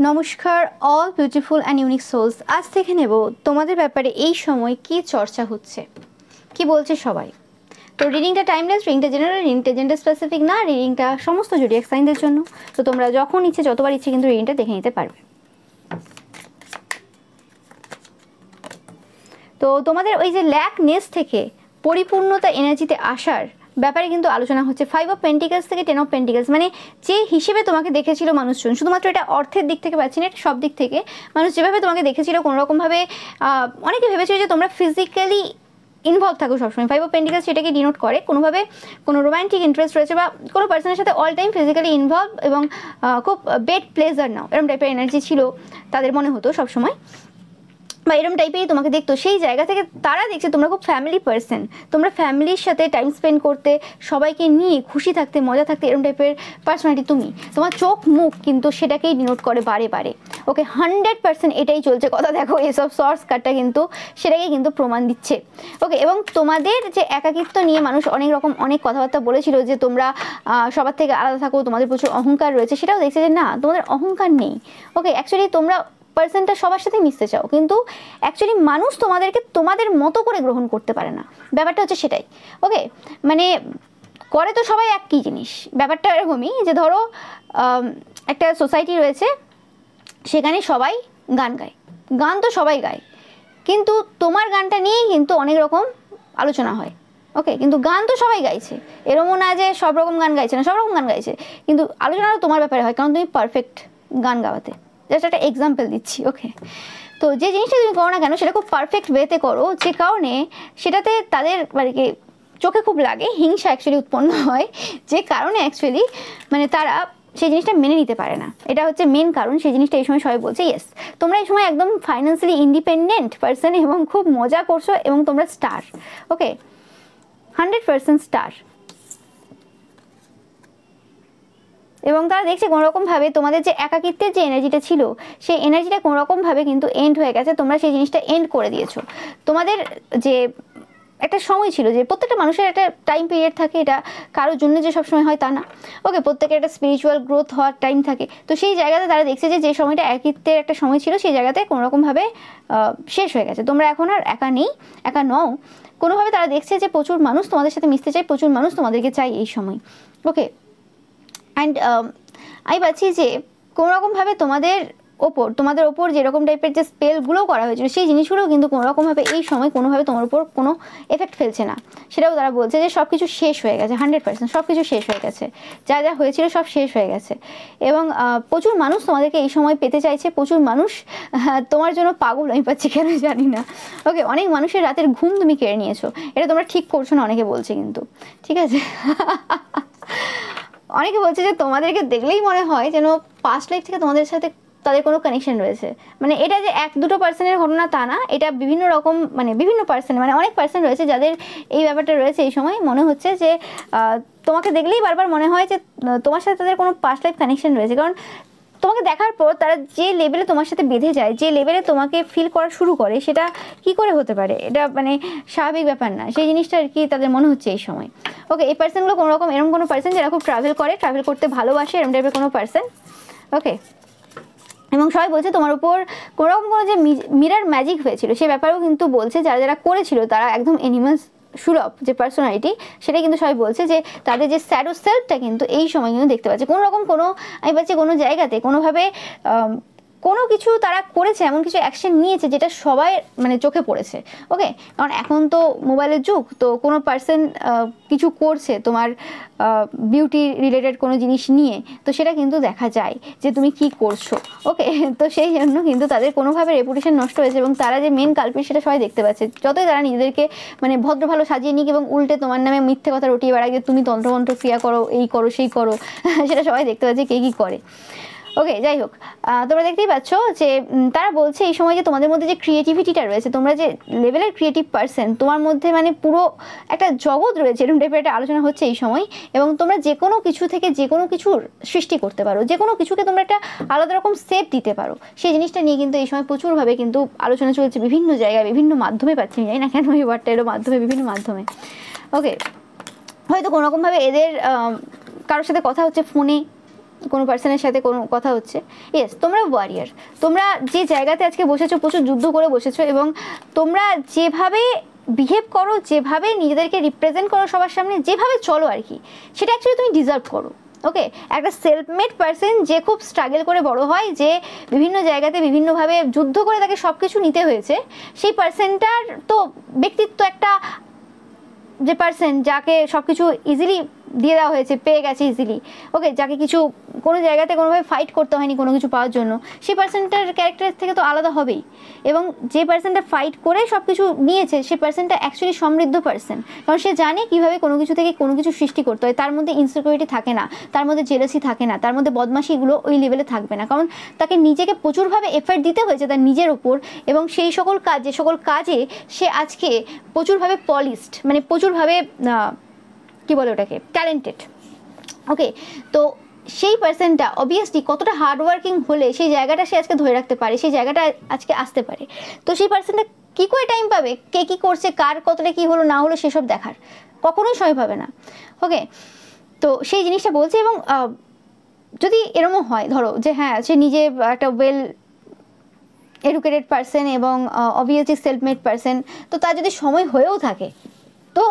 নমস্কার all beautiful and unique souls. আজ থেকে নেব তোমাদের ব্যাপারে এই সময় কি চর্চা হচ্ছে, কি বলছে সবাই। তো রিডিংটা টাইমলেস, রিডিংটা জেনারেল, রিডিংটা জেন্ডার স্পেসিফিক না, রিডিংটা সমস্ত জোডিয়াক সাইনদের জন্য। তো তোমরা যখন ইচ্ছে যতবার ইচ্ছে কিন্তু রিডিংটা দেখে নিতে পারবে। তো তোমাদের ওই যে ল্যাকনেস থেকে পরিপূর্ণতা এনার্জিতে আসার ব্যাপারে কিন্তু আলোচনা হচ্ছে। 5 অফ পেন্টিকলস থেকে 10 অফ পেন্টিকলস, মানে যে হিসেবে তোমাকে দেখেছিল মানুষজন, শুধুমাত্র এটা অর্থের দিক থেকে পাচ্ছি না, এটা সব দিক থেকে মানুষ যেভাবে তোমাকে দেখেছিল কোনোরকমভাবে অনেকে ভেবেছিল যে তোমরা ফিজিক্যালি ইনভলভ থাকো সবসময়। 5 অফ পেন্টিকলস সেটাকে ডিনোট করে কোনোভাবে কোনো রোম্যান্টিক ইন্টারেস্ট রয়েছে বা কোনো পার্সনের সাথে অল টাইম ফিজিক্যালি ইনভলভ এবং খুব বেড প্লেজার নাও, এরকম টাইপের এনার্জি ছিল তাদের মনে হতো সবসময়, বা এরকম টাইপেরই তোমাকে দেখতো। সেই জায়গা থেকে তারা দেখছে তোমরা খুব ফ্যামিলি পার্সন, তোমরা ফ্যামিলির সাথে টাইম স্পেন্ড করতে, সবাইকে নিয়ে খুশি থাকতে, মজা থাকতে, এরকম টাইপের পার্সোনালিটি তুমি। তোমার চোখ মুখ কিন্তু সেটাকেই ডিনোট করে বারে বারে। ওকে, 100% এটাই চলছে কথা। দেখো এসব সর্স কার্ডটা কিন্তু সেটাকেই কিন্তু প্রমাণ দিচ্ছে। ওকে, এবং তোমাদের যে একাকিত্ব নিয়ে মানুষ অনেক কথাবার্তা বলেছিল যে তোমরা সবার থেকে আলাদা থাকো, তোমাদের প্রচুর অহংকার রয়েছে, সেটাও দেখছে যে না, তোমাদের অহংকার নেই। ওকে, অ্যাকচুয়ালি তোমরা পার্সনটা সবার সাথে মিশতে চাও, কিন্তু অ্যাকচুয়ালি মানুষ তোমাদেরকে তোমাদের মতো করে গ্রহণ করতে পারে না, ব্যাপারটা হচ্ছে সেটাই। ওকে, মানে করে তো সবাই একই জিনিস। ব্যাপারটা এরকমই যে ধরো একটা সোসাইটি রয়েছে, সেখানে সবাই গান গায়, গান তো সবাই গায়, কিন্তু তোমার গানটা নিয়েই কিন্তু অনেক রকম আলোচনা হয়। ওকে, কিন্তু গান তো সবাই গাইছে, এরকমও না যে সব রকম গান গাইছে না, সব রকম গান গাইছে, কিন্তু আলোচনাটা তোমার ব্যাপারে হয়, কারণ তুমি পারফেক্ট গান গাওয়াতে। জাস্ট একটা এক্সাম্পল দিচ্ছি। ওকে, তো যে জিনিসটা তুমি করো না কেন সেটা খুব পারফেক্ট ওয়েতে করো, যে কারণে সেটাতে তাদের মানে কি চোখে খুব লাগে, হিংসা অ্যাকচুয়ালি উৎপন্ন হয়, যে কারণে অ্যাকচুয়ালি মানে তারা সেই জিনিসটা মেনে নিতে পারে না। এটা হচ্ছে মেন কারণ। সেই জিনিসটা এই সময় সবাই বলছে ইয়েস, তোমরা এই সময় একদম ফাইন্যান্সিয়ালি ইন্ডিপেন্ডেন্ট পার্সন এবং খুব মজা করছো এবং তোমরা স্টার। ওকে, 100% স্টার। এবং তারা দেখছে কোনোরকমভাবে তোমাদের যে একাকিত্বের যে এনার্জিটা ছিল, সেই এনার্জিটা কোনোরকমভাবে কিন্তু এন্ড হয়ে গেছে, তোমরা সেই জিনিসটা এন্ড করে দিয়েছো। তোমাদের যে একটা সময় ছিল, যে প্রত্যেকটা মানুষের একটা টাইম পিরিয়ড থাকে, এটা কারোর জন্য যে সবসময় হয় তা না। ওকে, প্রত্যেকের একটা স্পিরিচুয়াল গ্রোথ হওয়ার টাইম থাকে। তো সেই জায়গাতে তারা দেখছে যে সময়টা একাকিত্বের একটা সময় ছিল, সেই জায়গাতে কোনোরকমভাবে শেষ হয়ে গেছে। তোমরা এখন আর একা নেই, একা নও। কোনোভাবে তারা দেখছে যে প্রচুর মানুষ তোমাদের সাথে মিশতে চায়, প্রচুর মানুষ তোমাদেরকে চাই এই সময়। ওকে, অ্যান্ড আমি পাচ্ছি যে কোনোরকমভাবে তোমাদের ওপর যেরকম টাইপের যে স্পেলগুলো করা হয়েছিল, সেই জিনিসগুলোও কিন্তু কোনোরকমভাবে এই সময় কোনোভাবে তোমার উপর কোনো এফেক্ট ফেলছে না। সেটাও তারা বলছে যে সব কিছু শেষ হয়ে গেছে, 100% সব কিছু শেষ হয়ে গেছে, যা যা হয়েছিল সব শেষ হয়ে গেছে। এবং প্রচুর মানুষ তোমাদেরকে এই সময় পেতে চাইছে, প্রচুর মানুষ তোমার জন্য পাগল, আমি পাচ্ছি কেন জানি না। ওকে, অনেক মানুষের রাতের ঘুম তুমি কেড়ে নিয়েছো, এটা তোমরা ঠিক করছো না অনেকে বলছে, কিন্তু ঠিক আছে। অনেকে বলছে যে তোমাদেরকে দেখলেই মনে হয় যেন পাস্ট লাইফ থেকে তোমাদের সাথে তাদের কোনো কানেকশন রয়েছে। মানে এটা যে 1-2 পার্সনের ঘটনা তা না, এটা বিভিন্ন রকম, মানে বিভিন্ন পার্সন, মানে অনেক পার্সন রয়েছে যাদের এই ব্যাপারটা রয়েছে। এই সময় মনে হচ্ছে যে তোমাকে দেখলেই বারবার মনে হয় যে তোমার সাথে তাদের কোনো পাস্ট লাইফ কানেকশন রয়েছে, কারণ তোমাকে দেখার পর তারা যে লেভেলে তোমার সাথে বেঁধে যায়, যে লেভেলে তোমাকে ফিল করা শুরু করে, সেটা কি করে হতে পারে? এটা মানে স্বাভাবিক ব্যাপার না, সেই জিনিসটা আর কি তাদের মনে হচ্ছে এই সময়। ওকে, এই পার্সনগুলো কোনো রকম এরকম কোনো পার্সন যারা খুব ট্রাভেল করতে ভালোবাসে, এরকম টাইপের কোনো পার্সন। ওকে, এবং সবাই বলছে তোমার উপর কোনোরকম কোনো যে মিরার ম্যাজিক হয়েছিল সে ব্যাপারেও কিন্তু বলছে, যারা যারা করেছিল তারা একদম অ্যানিমালস সুলভ যে পার্সোনালিটি, সেটাই কিন্তু সবাই বলছে যে তাদের যে স্যাডো সেলফটা কিন্তু এই সময় কিন্তু দেখতে পাচ্ছে। কোনোরকম কোনো আমি পাচ্ছি কোনো জায়গাতে কোনোভাবে কোনো কিছু তারা করেছে, এমন কিছু অ্যাকশন নিয়েছে যেটা সবাই মানে চোখে পড়েছে। ওকে, কারণ এখন তো মোবাইলের যুগ, তো কোনো পার্সন কিছু করছে তোমার বিউটি রিলেটেড কোনো জিনিস নিয়ে, তো সেটা কিন্তু দেখা যায় যে তুমি কি করছো। ওকে, তো সেই জন্য কিন্তু তাদের কোনোভাবে রেপুটেশন নষ্ট হয়েছে, এবং তারা যে মেন কালপিট সেটা সবাই দেখতে পাচ্ছে। যতই তারা নিজেদেরকে মানে ভদ্র ভালো সাজিয়ে নিক এবং উল্টে তোমার নামে মিথ্যে কথা রটিয়ে বেড়ায় যে তুমি তন্ত্রমন্ত্র ক্রিয়া করো, এই করো সেই করো, সেটা সবাই দেখতে পাচ্ছে কে কী করে। ওকে, যাই হোক, তোমরা দেখতেই পাচ্ছ যে তারা বলছে এই সময় যে তোমাদের মধ্যে যে ক্রিয়েটিভিটিটা রয়েছে, তোমরা যে লেভেলের ক্রিয়েটিভ পার্সন, তোমার মধ্যে মানে পুরো একটা জগৎ রয়েছে, এরকম টাইপের একটা আলোচনা হচ্ছে এই সময়। এবং তোমরা যে কোনো কিছু থেকে যে কোনো কিছুর সৃষ্টি করতে পারো, যে কোনো কিছুকে তোমরা একটা আলাদা রকম সেপ দিতে পারো, সেই জিনিসটা নিয়ে কিন্তু এই সময় প্রচুরভাবে কিন্তু আলোচনা চলছে বিভিন্ন জায়গায়, বিভিন্ন মাধ্যমে পাচ্ছি, জানি না কেন এই ওয়ার্ডটা এরও মাধ্যমে, বিভিন্ন মাধ্যমে। ওকে, হয়তো কোনোরকমভাবে এদের কারোর সাথে কথা হচ্ছে ফোনে, কোনো পার্সনের সাথে কোনো কথা হচ্ছে, ইয়েস তোমরা ওয়ারিয়ার, তোমরা যে জায়গাতে আজকে বসেছো প্রচুর যুদ্ধ করে বসেছো, এবং তোমরা যেভাবে বিহেভ করো, যেভাবে নিজেদেরকে রিপ্রেজেন্ট করো সবার সামনে, যেভাবে চলো আর কি, সেটা অ্যাকচুয়ালি তুমি ডিজার্ভ করো। ওকে, একটা সেলফ মেড পার্সন যে খুব স্ট্রাগল করে বড় হয়, যে বিভিন্ন জায়গাতে বিভিন্নভাবে যুদ্ধ করে তাকে সব কিছু নিতে হয়েছে, সেই পার্সনটার তো ব্যক্তিত্ব একটা, যে পার্সন যাকে সব কিছু ইজিলি দিয়ে দেওয়া হয়েছে, পেয়ে গেছে ইজিলি, ওকে, যাকে কিছু কোনো জায়গাতে কোনোভাবে ফাইট করতে হয়নি কোনো কিছু পাওয়ার জন্য, সেই পার্সনটার ক্যারেক্টার থেকে তো আলাদা হবেই। এবং যে পার্সনটা ফাইট করে সব কিছু নিয়েছে, সেই পার্সনটা অ্যাকচুয়ালি সমৃদ্ধ পার্সন, কারণ সে জানে কীভাবে কোনো কিছু থেকে কোনো কিছু সৃষ্টি করতে হয়। তার মধ্যে ইনসিকিউরিটি থাকে না, তার মধ্যে জেলাসি থাকে না, তার মধ্যে বদমাশিগুলো ওই লেভেলে থাকবে না, কারণ তাকে নিজেকে প্রচুরভাবে এফার্ট দিতে হয়েছে তার নিজের ওপর, এবং সেই সকল কাজ, যে সকল কাজে সে আজকে প্রচুরভাবে পলিশড, মানে প্রচুরভাবে কী বলে ওটাকে, ট্যালেন্টেড। ওকে, তো সেই পার্সনটা অবভিয়াসলি কতটা হার্ডওয়ার্কিং হলে সেই জায়গাটা সে আজকে ধরে রাখতে পারে, সেই জায়গাটা আজকে আসতে পারে। তো সেই পার্সনটা কী করে টাইম পাবে কে কী করছে, কার কতটা কী হলো না হলো সেসব দেখার, কখনোই সময় পাবে না। ওকে, তো সেই জিনিসটা বলছে। এবং যদি এরমও হয় ধরো যে হ্যাঁ সে নিজে একটা ওয়েল এডুকেটেড পার্সন এবং অবভিয়াসলি সেলফ মেড পার্সন, তো তার যদি সময় হয়েও থাকে, তো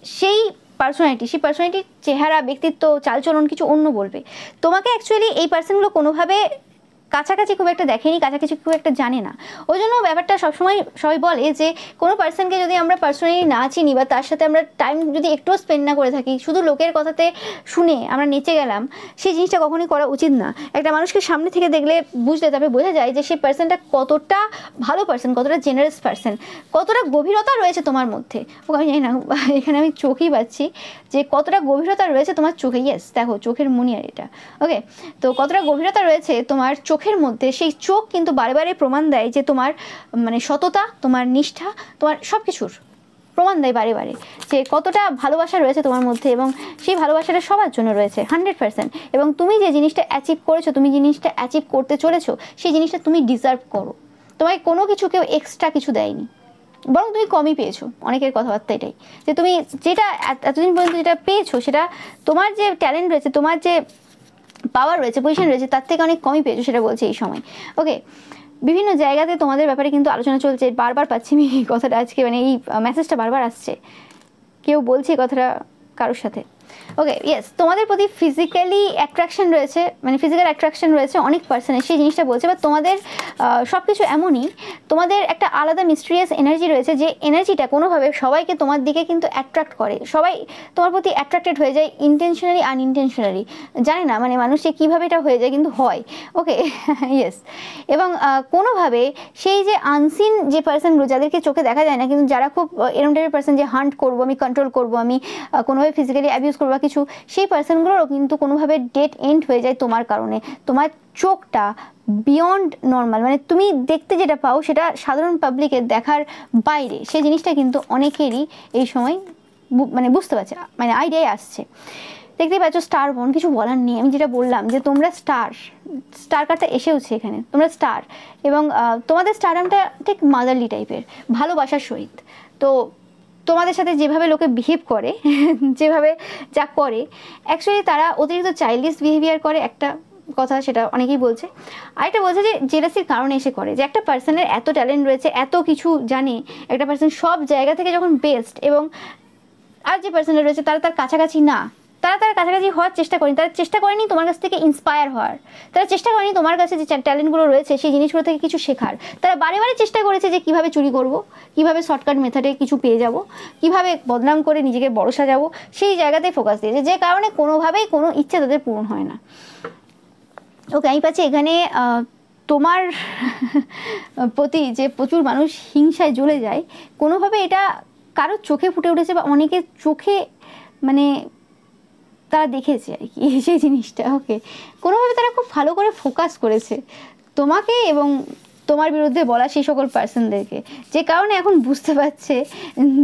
সেই পার্সোনালিটির চেহারা, ব্যক্তিত্ব, চালচলন কিছু অন্য বলবে। তোমাকে অ্যাকচুয়ালি এই পার্সনগুলো কোনোভাবে কাছাকাছি খুব একটা দেখেনি, কাছাকাছি খুব একটা জানে না। ওই জন্য ব্যাপারটা সবসময় সবাই বলে যে কোনো পার্সনকে যদি আমরা পার্সোনালি না চিনি বা তার সাথে আমরা টাইম যদি একটুও স্পেন্ড না করে থাকি, শুধু লোকের কথাতে শুনে আমরা নেচে গেলাম, সেই জিনিসটা কখনোই করা উচিত না। একটা মানুষকে সামনে থেকে দেখলে বুঝলে তবে বোঝা যায় যে সেই পার্সনটা কতটা ভালো পার্সন, কতটা জেনারেস পার্সন, কতটা গভীরতা রয়েছে তোমার মধ্যে। আমি জানি না, এখানে আমি চোখই পাচ্ছি যে কতটা গভীরতা রয়েছে তোমার চোখে। ইয়েস, দেখো চোখের মনি আর এটা। ওকে, তো কতটা গভীরতা রয়েছে তোমার চোখের মধ্যে, সেই চোখ কিন্তু বারে বারে প্রমাণ দেয় যে তোমার মানে সততা, তোমার নিষ্ঠা, তোমার সব কিছুর প্রমাণ দেয় বারে বারে যে কতটা ভালোবাসা রয়েছে তোমার মধ্যে, এবং সেই ভালোবাসাটা সবার জন্য রয়েছে 100%। এবং তুমি যে জিনিসটা অ্যাচিভ করেছো, তুমি জিনিসটা অ্যাচিভ করতে চলেছো, সেই জিনিসটা তুমি ডিজার্ভ করো। তোমায় কোনো কিছু কেউ এক্সট্রা কিছু দেয়নি, বরং তুমি কমই পেয়েছো। অনেকের কথাবার্তা এটাই যে তুমি যেটা এতদিন পর্যন্ত যেটা পেয়েছো, সেটা তোমার যে ট্যালেন্ট রয়েছে, তোমার যে পাওয়ার রয়েছে, পজিশন রয়েছে, তার থেকে অনেক কমই পেয়েছো, সেটা বলছে এই সময়। ওকে, বিভিন্ন জায়গাতে তোমাদের ব্যাপারে কিন্তু আলোচনা চলছে, বারবার পাচ্ছি আমি এই কথাটা আজকে, মানে এই মেসেজটা বারবার আসছে, কেউ বলছে এই কথাটা কারোর সাথে। ওকে, ইয়েস, তোমাদের প্রতি ফিজিক্যালি অ্যাট্রাকশন রয়েছে, মানে ফিজিক্যাল অ্যাট্রাকশন রয়েছে অনেক পার্সনের, সেই জিনিসটা বলছে। বা তোমাদের সব কিছু এমনই, তোমাদের একটা আলাদা মিস্ট্রিয়াস এনার্জি রয়েছে, যে এনার্জিটা কোনোভাবে সবাইকে তোমার দিকে কিন্তু অ্যাট্রাক্ট করে, সবাই তোমার প্রতি অ্যাট্রাক্টেড হয়ে যায়, ইন্টেনশনালি আনইনটেনশনালি, জানি না মানে মানুষে কীভাবে এটা হয়ে যায়, কিন্তু হয়। ওকে, ইয়েস, এবং কোনোভাবে সেই যে আনসিন যে পার্সনগুলো, যাদেরকে চোখে দেখা যায় না, কিন্তু যারা খুব এরম টাইপের পার্সন, যে হান্ট করবো আমি, কন্ট্রোল করবো আমি, কোনোভাবে ফিজিক্যালি অ্যাবিউজ করবো কিছু, সেই পার্সনগুলোরও কিন্তু কোনোভাবে ডেড এন্ড হয়ে যায় তোমার কারণে। তোমার চোখটা বিয়ন্ড নর্মাল, মানে তুমি দেখতে যেটা পাও সেটা সাধারণ পাবলিকের দেখার বাইরে, সেই জিনিসটা কিন্তু অনেকেরই এই সময় মানে বুঝতে পারছে, মানে আইডিয়ায় আসছে। দেখতেই পাচ্ছ স্টার বোন, কিছু বলার নেই। আমি যেটা বললাম যে তোমরা স্টার কার্ডটা এসেওছে এখানে, তোমরা স্টার, এবং তোমাদের স্টারডামটা ঠিক মাদারলি টাইপের, ভালোবাসার সহিত। তো তোমাদের সাথে যেভাবে লোকে বিহেভ করে, যেভাবে যা করে, অ্যাকচুয়ালি তারা অতিরিক্ত চাইল্ডিশ বিহেভিয়ার করে, একটা কথা সেটা অনেকেই বলছে। আরেকটা বলছে যে জেলাসির কারণে এসে করে, যে একটা পার্সনের এত ট্যালেন্ট রয়েছে, এত কিছু জানে, একটা পার্সন সব জায়গা থেকে যখন বেস্ট, এবং আর যে পার্সনটা রয়েছে তারা তার কাছাকাছি না, তারা তার কাছাকাছি হওয়ার চেষ্টা করেনি, তারা চেষ্টা করেনি তোমার কাছ থেকে ইন্সপায়ার হওয়ার, তারা চেষ্টা করেনি তোমার কাছে যে ট্যালেন্টগুলো রয়েছে সেই জিনিসগুলো থেকে কিছু শেখার। তারা বারে বারে চেষ্টা করেছে যে কীভাবে চুরি করব, কীভাবে শর্টকাট মেথডে কিছু পেয়ে যাব, কীভাবে বদনাম করে নিজেকে বড় সাজাবো, সেই জায়গাতেই ফোকাস দিয়েছে, যে কারণে কোনোভাবেই কোনো ইচ্ছে তাদের পূরণ হয় না। ওকে, আমি পাচ্ছি এখানে তোমার প্রতি যে প্রচুর মানুষ হিংসায় জ্বলে যায়, কোনোভাবে এটা কারোর চোখে ফুটে উঠেছে, বা অনেকের চোখে মানে তারা দেখেছে আর কি সেই জিনিসটা। ওকে, কোনোভাবে তারা খুব ভালো করে ফোকাস করেছে তোমাকে এবং তোমার বিরুদ্ধে বলা সেই সকল পার্সনদেরকে, যে কারণে এখন বুঝতে পারছে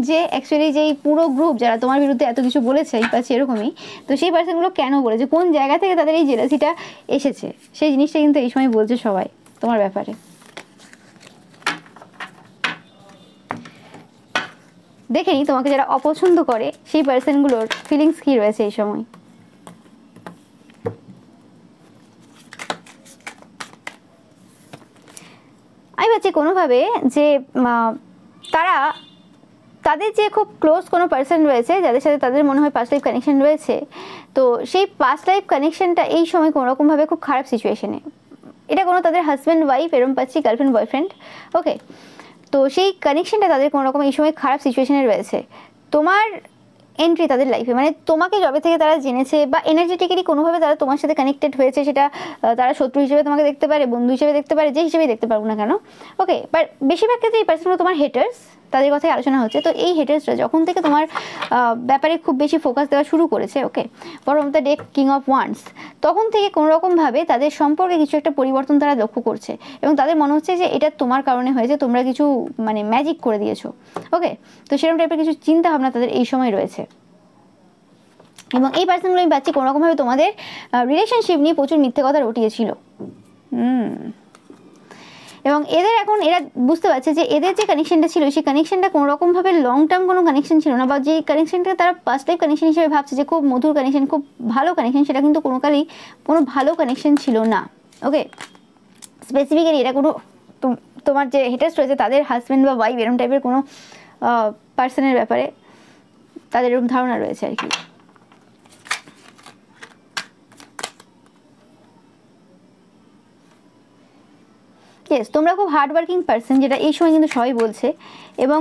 যে অ্যাকচুয়ালি যেই পুরো গ্রুপ যারা তোমার বিরুদ্ধে এত কিছু বলেছে, এই পাচ্ছে এরকমই, তো সেই পার্সনগুলো কেন বলেছে, কোন জায়গা থেকে তাদের এই জেলাসিটা এসেছে, সেই জিনিসটা কিন্তু এই সময় বলছে সবাই তোমার ব্যাপারে। দেখে নি তোমাকে যারা অপছন্দ করে সেই পার্সনগুলোর ফিলিংস কী রয়েছে এই সময়। আমি পাচ্ছি কোনোভাবে যে তারা তাদের যে খুব ক্লোজ কোনো পার্সন রয়েছে যাদের সাথে তাদের মনে হয় পাস্ট লাইফ কানেকশন রয়েছে, তো সেই পাস্ট লাইফ কানেকশনটা এই সময় কোনোরকমভাবে খুব খারাপ সিচুয়েশনে, এটা কোনো তাদের হাজব্যান্ড ওয়াইফ এরম পাচ্ছি, গার্লফ্রেন্ড বয়ফ্রেন্ড, ওকে। তো সেই কানেকশনটা তাদের কোনো রকম এই সময় খারাপ সিচুয়েশনে রয়েছে। তোমার এন্ট্রি তাদের লাইফে, মানে তোমাকে যবে থেকে তারা জেনেছে বা এনার্জেটিক্যালি কোনোভাবে তারা তোমার সাথে কানেক্টেড হয়েছে, সেটা তারা শত্রু হিসেবে তোমাকে দেখতে পারে, বন্ধু হিসেবে দেখতে পারে, যে হিসেবেই দেখতে পারবো না কেন, ওকে। বাট বেশিরভাগ ক্ষেত্রে এই পার্সনগুলো তোমার হেটার্স, তাদের কথাই আলোচনা হচ্ছে। তো এই হেটার্সরা যখন থেকে তোমার ব্যাপারে খুব বেশি ফোকাস দেওয়া শুরু করেছে, ওকে, বরং the deck king of wands, তখন থেকে কোনোরকমভাবে তাদের সম্পর্কে কিছু একটা পরিবর্তন তারা লক্ষ্য করছে এবং তাদের মনে হচ্ছে যে এটা তোমার কারণে হয়েছে, তোমরা কিছু মানে ম্যাজিক করে দিয়েছো, ওকে। তো সেরকম টাইপের কিছু চিন্তা ভাবনা তাদের এই সময় রয়েছে। এবং এই পার্সনগুলো আমি পাচ্ছি কোনোরকমভাবে তোমাদের রিলেশনশিপ নিয়ে প্রচুর মিথ্যে কথা রটিয়েছিল। এবং এদের এখন এরা বুঝতে পারছে যে এদের যে কানেকশনটা ছিল সেই কানেকশনটা কোনোরকমভাবে লং টার্ম কোনো কানেকশন ছিল না, বা যে কানেকশনটা তারা পাস্ট লাইফ কানেকশন হিসেবে ভাবছে যে খুব মধুর কানেকশন, খুব ভালো কানেকশন, সেটা কিন্তু কোনোকালই কোনো ভালো কানেকশন ছিল না, ওকে। স্পেসিফিক্যালি এটা কোনো তোমার যে হেটার্স রয়েছে তাদের হাজব্যান্ড বা ওয়াইফ এরকম টাইপের কোনো পার্সনের ব্যাপারে তাদের এরকম ধারণা রয়েছে আর কি। ইয়েস, তোমরা খুব হার্ডওয়ার্কিং পার্সন, যেটা এই সময় কিন্তু সবাই বলছে। এবং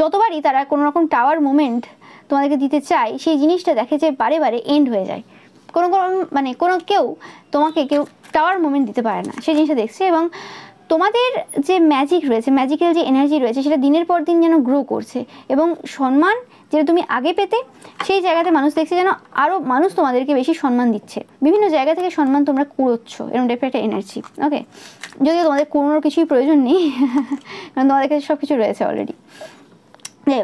যতবারই তারা কোনো রকম টাওয়ার মোমেন্ট তোমাদেরকে দিতে চায়, সেই জিনিসটা দেখে যে বারে বারে এন্ড হয়ে যায়। কোনো মানে কেউ তোমাকে টাওয়ার মোমেন্ট দিতে পারে না, সেই জিনিসটা দেখছে। এবং তোমাদের যে ম্যাজিক রয়েছে, ম্যাজিক্যাল যে এনার্জি রয়েছে, সেটা দিনের পর দিন যেন গ্রো করছে। এবং সম্মান যেটা তুমি আগে পেতে, সেই জায়গাতে মানুষ দেখছে যেন আরও মানুষ তোমাদেরকে বেশি সম্মান দিচ্ছে, বিভিন্ন জায়গা থেকে সম্মান তোমরা কুড়োচ্ছ, এরকম টাইপের একটা এনার্জি, ওকে। যদিও তোমাদের কোনোর কিছুই প্রয়োজন নেই, কারণ তোমাদের কাছে সব কিছু রয়েছে অলরেডি।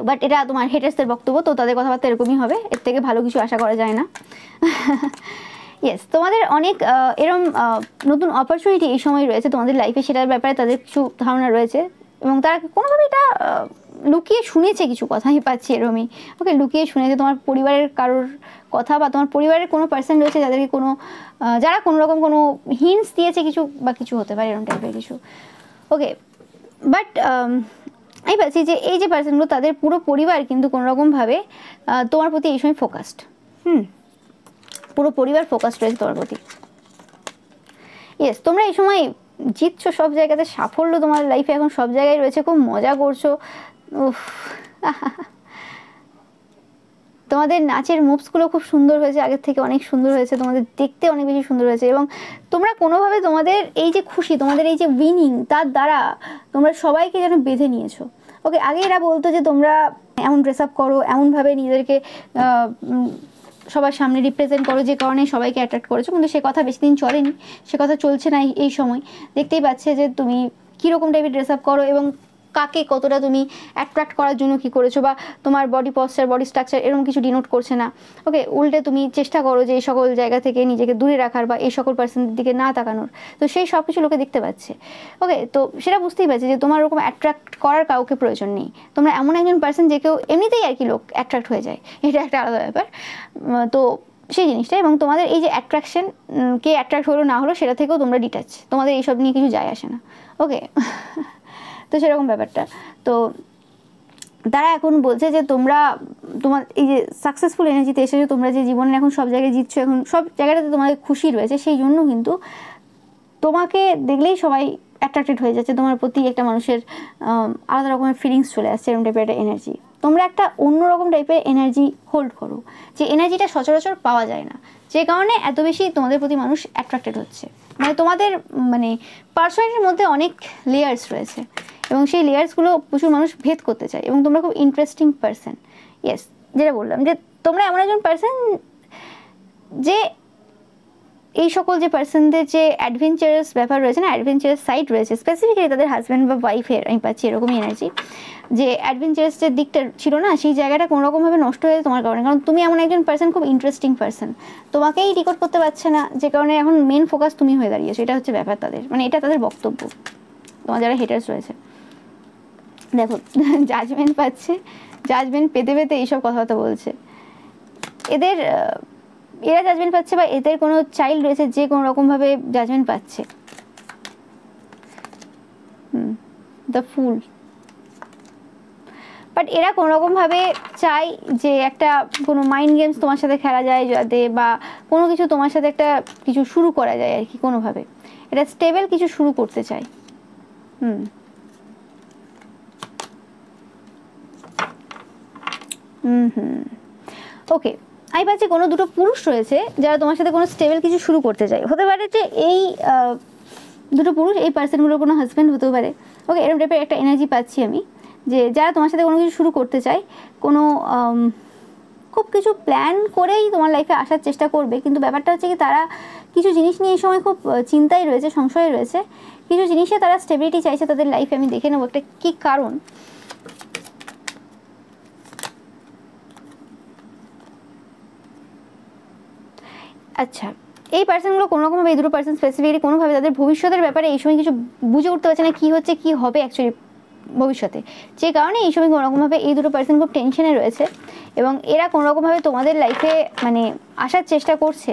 বাট এটা তোমার হেটার্সদের বক্তব্য, তো তাদের কথাবার্তা এরকমই হবে, এর থেকে ভালো কিছু আশা করা যায় না। ইয়েস, তোমাদের অনেক এরম নতুন অপরচুনিটি এই সময় রয়েছে তোমাদের লাইফে, সেটার ব্যাপারে তাদের কিছু ধারণা রয়েছে। এবং তারা কোনোভাবে এটা লুকিয়ে শুনেছে কিছু কথা, আমি পাচ্ছি এরকমই, ওকে। লুকিয়ে শুনেছে তোমার পরিবারের কারোর কথা, বা তোমার পরিবারের কোনো পার্সন রয়েছে যাদেরকে যারা কোনো রকম কোনো হিন্টস দিয়েছে কিছু, বা কিছু হতে পারে এরকম টাইপের কিছু, ওকে। বাট আমি পাচ্ছি যে এই যে পার্সনগুলো, তাদের পুরো পরিবার কিন্তু কোনোরকমভাবে তোমার প্রতি এই সময় ফোকাসড, পুরো পরিবার ফোকাসড রয়েছে তোমার প্রতি। ইয়েস, তোমরা এই সময় জিতছো সব জায়গাতে, সাফল্য তোমার লাইফে এখন সব জায়গায় রয়েছে, খুব মজা করছো। তোমাদের নাচের মুভসগুলো খুব সুন্দর হয়েছে, আগের থেকে অনেক সুন্দর হয়েছে, তোমাদের দেখতে অনেক বেশি সুন্দর হয়েছে। এবং তোমরা কোনোভাবে তোমাদের এই যে খুশি, তোমাদের এই যে উইনিং, তার দ্বারা তোমরা সবাইকে যেন বেঁধে নিয়েছো, ওকে। আগে এরা বলতো যে তোমরা এমন ড্রেস আপ করো, এমনভাবে নিজেদেরকে সবার সামনে রিপ্রেজেন্ট করো, যে কারণে সবাইকে অ্যাট্রাক্ট করেছো, কিন্তু সে কথা বেশি দিন চলেনি, সে কথা চলছে না এই সময়। দেখতেই পাচ্ছে যে তুমি কীরকম টাইপের ড্রেস আপ করো এবং কাকে কতটা তুমি অ্যাট্রাক্ট করার জন্য কী করেছো, বা তোমার বডি পশ্চার, বডি স্ট্রাকচার এরকম কিছু ডিনোট করছে না, ওকে। উল্টে তুমি চেষ্টা করো যে এই সকল জায়গা থেকে নিজেকে দূরে রাখার, বা এই সকল পার্সনদের দিকে না তাকানোর, তো সেই সব কিছু লোকে দেখতে পাচ্ছে, ওকে। তো সেটা বুঝতেই পারছে যে তোমার ওরকম অ্যাট্রাক্ট করার কাউকে প্রয়োজন নেই, তোমরা এমন একজন পার্সন যে কেউ এমনিতেই আর কি লোক অ্যাট্রাক্ট হয়ে যায়, এটা একটা আলাদা ব্যাপার। তো সেই জিনিসটা, এবং তোমাদের এই যে অ্যাট্রাকশন, কে অ্যাট্রাক্ট হলো না হলো সেটা থেকেও তোমরা ডিটাচ, তোমাদের এইসব নিয়ে কিছু যায় আসে না, ওকে। তো সেরকম ব্যাপারটা। তো তারা এখন বলছে যে তোমার এই যে সাকসেসফুল এনার্জিতে এসেছো, তোমরা যে জীবনে এখন সব জায়গায় জিতছো, এখন সব জায়গাটাতে তোমাদের খুশি রয়েছে, সেই জন্য কিন্তু তোমাকে দেখলেই সবাই অ্যাট্রাক্টেড হয়ে যাচ্ছে, তোমার প্রতি একটা মানুষের আলাদা রকমের ফিলিংস চলে আসছে, এরকম টাইপের একটা এনার্জি। তোমরা একটা অন্যরকম টাইপের এনার্জি হোল্ড করো, যে এনার্জিটা সচরাচর পাওয়া যায় না, যে কারণে এত বেশি তোমাদের প্রতি মানুষ অ্যাট্রাক্টেড হচ্ছে। মানে তোমাদের পার্সোনালিটির মধ্যে অনেক লেয়ার্স রয়েছে, এবং সেই লেয়ার্সগুলো প্রচুর মানুষ ভেদ করতে চায়, এবং তোমরা খুব ইন্টারেস্টিং পার্সন। ইয়েস, যেটা বললাম যে তোমরা এমন একজন পার্সন যে এই সকল যে পার্সনদের যে অ্যাডভেঞ্চারাস ব্যাপার রয়েছে না, অ্যাডভেঞ্চারাস সাইড রয়েছে, স্পেসিফিক্যালি তাদের হাজব্যান্ড বা ওয়াইফের, আমি পাচ্ছি এরকমই এনার্জি, যে অ্যাডভেঞ্চারাস যে দিকটা ছিল না, সেই জায়গাটা কোনোরকমভাবে নষ্ট হয়ে যায় তোমার কারণে। কারণ তুমি এমন একজন পার্সন, খুব ইন্টারেস্টিং পার্সন, তোমাকেই রিকর্ড করতে পারছে না, যে কারণে এখন মেন ফোকাস তুমি হয়ে দাঁড়িয়েছো, এটা হচ্ছে ব্যাপার তাদের, মানে এটা তাদের বক্তব্য। তোমার যারা হেটার্স রয়েছে, দেখো জাজমেন্ট পাচ্ছে, জাজমেন্ট পেতে পেতে এইসব কথাবার্তা বলছে। এরা জাজমেন্ট পাচ্ছে, বা এদের কোনো চাইল্ড রয়েছে যে কোনো রকমভাবে জাজমেন্ট পাচ্ছে। The full. বাট এরা কোনোরকমভাবে চাই যে একটা কোনো মাইন্ড গেমস তোমার সাথে খেলা যায় যাতে, বা কোনো কিছু তোমার সাথে একটা কিছু শুরু করা যায় আর কি, কোনোভাবে এটা স্টেবল কিছু শুরু করতে চাই। ওকে, আমি পাচ্ছি কোনো দুটো পুরুষ রয়েছে যারা তোমার সাথে কোনো স্টেবল কিছু শুরু করতে চায়। হতে পারে যে এই দুটো পুরুষ এই পার্সনগুলোর কোনো হাজব্যান্ড হতেও পারে। ওকে, এরকম টাইপের একটা এনার্জি পাচ্ছি আমি, যে যারা তোমার সাথে কোনো কিছু শুরু করতে চায়, কোনো খুব কিছু প্ল্যান করেই তোমার লাইফে আসার চেষ্টা করবে। কিন্তু ব্যাপারটা হচ্ছে কি, তারা কিছু জিনিস নিয়ে এই সময় খুব চিন্তায় রয়েছে, সংশয়ে রয়েছে, কিছু জিনিসে তারা স্টেবিলিটি চাইছে তাদের লাইফে। আমি দেখে নেবো একটা কী কারণ। আচ্ছা, এই পার্সনগুলো কোনোরকমভাবে, এই দুটো পার্সন স্পেসিফিকলি কোনোভাবে তাদের ভবিষ্যতের ব্যাপারে এই সময় কিছু বুঝে উঠতে পারছে না, কী হচ্ছে কী হবে অ্যাকচুয়ালি ভবিষ্যতে। যে কারণে এই সময় কোনোরকমভাবে এই দুটো পার্সন খুব টেনশনে রয়েছে এবং এরা কোনোরকমভাবে তোমাদের লাইফে মানে আসার চেষ্টা করছে।